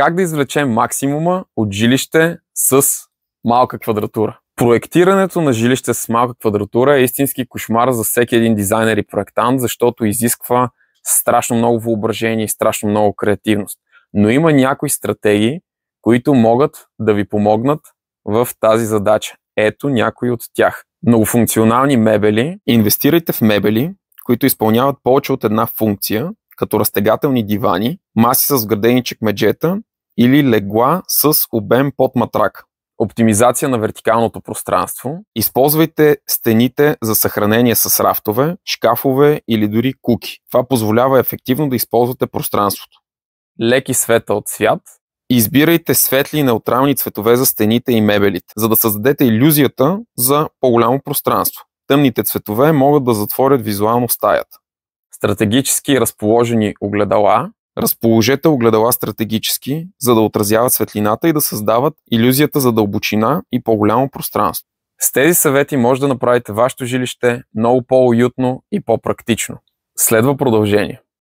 Как да извлечем максимума от жилище с малка квадратура? Проектирането на жилище с малка квадратура е истински кошмар за всеки един дизайнер и проектант, защото изисква страшно много въображение и страшно много креативност. Но има някои стратегии, които могат да ви помогнат в тази задача. Ето някои от тях. Многофункционални мебели. Инвестирайте в мебели, които изпълняват повече от една функция, като разтегателни дивани, маси с вградени чекмеджета или легла с обем под матрак. Оптимизация на вертикалното пространство. Използвайте стените за съхранение с рафтове, шкафове или дори куки. Това позволява ефективно да използвате пространството. Лек и светъл цвят. Избирайте светли и неутрални цветове за стените и мебелите, за да създадете илюзията за по-голямо пространство. Тъмните цветове могат да затворят визуално стаята. Стратегически разположени огледала. Разположете огледала стратегически, за да отразяват светлината и да създават илюзията за дълбочина и по-голямо пространство. С тези съвети може да направите вашето жилище много по-уютно и по-практично. Следва продължение.